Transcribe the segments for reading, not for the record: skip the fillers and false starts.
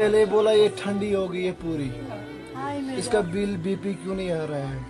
पहले बोला ये ठंडी हो गई है पूरी, इसका बिल बीपी क्यों नहीं आ रहा है?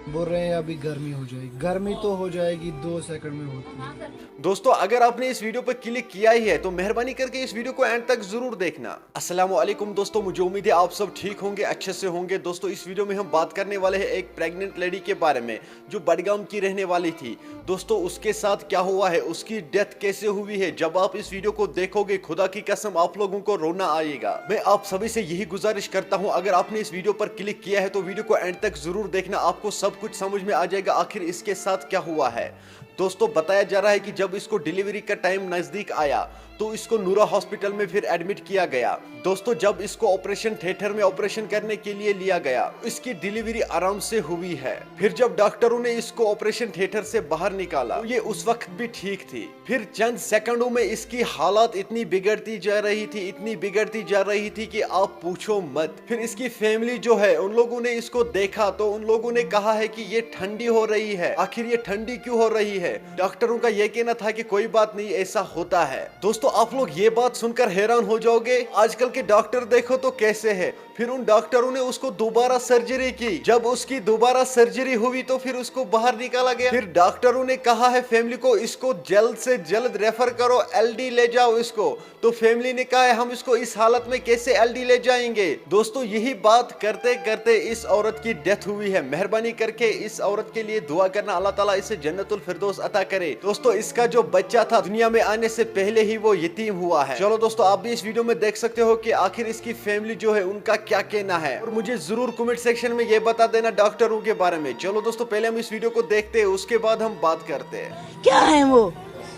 बोल रहे हैं अभी गर्मी हो जाएगी। गर्मी तो हो जाएगी, 2 सेकंड में होती है। दोस्तों अगर आपने इस वीडियो पर क्लिक किया ही है तो मेहरबानी करके इस वीडियो को एंड तक जरूर देखना। अस्सलाम वालेकुम दोस्तों, मुझे उम्मीद है आप सब ठीक होंगे, अच्छे से होंगे। दोस्तों इस वीडियो में हम बात करने वाले हैं एक प्रेग्नेंट लेडी के बारे में जो बडगाम की रहने वाली थी। दोस्तों उसके साथ क्या हुआ है, उसकी डेथ कैसे हुई है, जब आप इस वीडियो को देखोगे खुदा की कसम आप लोगों को रोना आएगा। मैं आप सभी से यही गुजारिश करता हूं, अगर आपने इस वीडियो पर क्लिक किया है तो वीडियो को एंड तक जरूर देखना, आपको सब कुछ समझ में आ जाएगा आखिर इसके साथ क्या हुआ है। दोस्तों बताया जा रहा है कि जब इसको डिलीवरी का टाइम नजदीक आया तो इसको नूरा हॉस्पिटल में फिर एडमिट किया गया। दोस्तों जब इसको ऑपरेशन थिएटर में ऑपरेशन करने के लिए लिया गया, इसकी डिलीवरी आराम से हुई है। फिर जब डॉक्टरों ने इसको ऑपरेशन थिएटर से बाहर निकाला तो ये उस वक्त भी ठीक थी। फिर चंद सेकंडों में इसकी हालत इतनी बिगड़ती जा रही थी, इतनी बिगड़ती जा रही थी कि आप पूछो मत। फिर इसकी फैमिली जो है उन लोगों ने इसको देखा तो उन लोगों ने कहा है कि ये ठंडी हो रही है, आखिर ये ठंडी क्यों हो रही है? डॉक्टरों का ये कहना था कि कोई बात नहीं, ऐसा होता है। दोस्तों आप लोग ये बात सुनकर हैरान हो जाओगे, आजकल के डॉक्टर देखो तो कैसे है। फिर उन डॉक्टरों ने उसको दोबारा सर्जरी की, जब उसकी दोबारा सर्जरी हुई तो फिर उसको बाहर निकाला गया। फिर डॉक्टरों ने कहा है फैमिली को इसको जल्द से जल्द रेफर करो, एलडी ले जाओ इसको। तो फैमिली ने कहा है हम इसको इस हालत में कैसे एलडी ले जाएंगे। दोस्तों यही बात करते करते इस औरत की डेथ हुई है। मेहरबानी करके इस औरत के लिए दुआ करना, अल्लाह ताला इसे जन्नतुल फिरदौस अता करे। दोस्तों इसका जो बच्चा था दुनिया में आने से पहले ही वो यतीम हुआ है। चलो दोस्तों आप भी इस वीडियो में देख सकते हो कि आखिर इसकी फैमिली जो है उनका क्या कहना है, और मुझे जरूर कमेंट सेक्शन में ये बता देना डॉक्टरों के बारे में। चलो दोस्तों पहले हम इस वीडियो को देखते हैं, उसके बाद हम बात करते हैं। क्या है वो,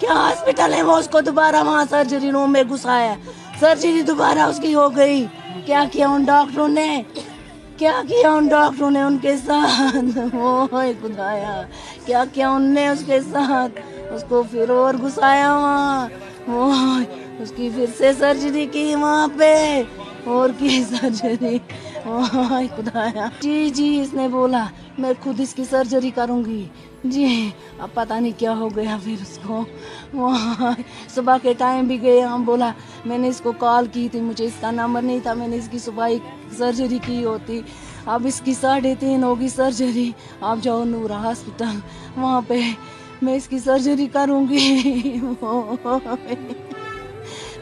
क्या हॉस्पिटल है वो, उसको दोबारा वहाँ सर्जरी रूम में घुसाया, सर्जरी दोबारा उसकी हो गई। क्या किया उन डॉक्टरों ने, क्या किया उन डॉक्टरों ने उनके साथ, ओए खुदाया क्या किया उनने उसके साथ, उसको फिर और घुसाया वहाँ, ओए उसकी फिर से सर्जरी की वहाँ पे, और की सर्जरी, ओए खुदाया। जी जी इसने बोला मैं खुद इसकी सर्जरी करूँगी जी। अब पता नहीं क्या हो गया फिर उसको, वहाँ सुबह के टाइम भी गए हम, बोला मैंने इसको कॉल की थी, मुझे इसका नंबर नहीं था, मैंने इसकी सुबह सर्जरी की होती। अब इसकी 3:30 होगी सर्जरी, आप जाओ नूरा हॉस्पिटल, वहाँ पे मैं इसकी सर्जरी करूँगी।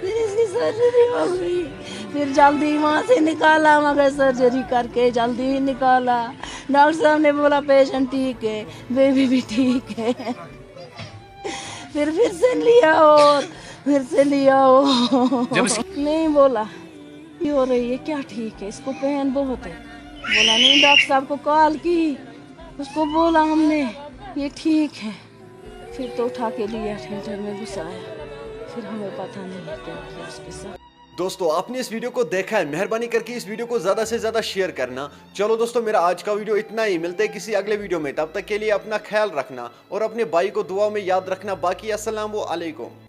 फिर इसकी सर्जरी हो गई, फिर जल्दी वहाँ से निकाला, मगर सर्जरी करके जल्दी ही निकाला। डॉक्टर साहब ने बोला पेशेंट ठीक है, बेबी भी ठीक है। फिर से लिया और फिर से लिया और नहीं बोला ये हो रही है क्या ठीक है, इसको पेन बहुत है। बोला नहीं, डॉक्टर साहब को कॉल की, उसको बोला हमने ये ठीक है। फिर तो उठा के लिया थिएटर में घुसाया, फिर हमें पता नहीं क्या किया उसके साथ। दोस्तों आपने इस वीडियो को देखा है, मेहरबानी करके इस वीडियो को ज्यादा से ज्यादा शेयर करना। चलो दोस्तों मेरा आज का वीडियो इतना ही, मिलते हैं किसी अगले वीडियो में, तब तक के लिए अपना ख्याल रखना और अपने भाई को दुआ में याद रखना। बाकी अस्सलाम वालेकुम।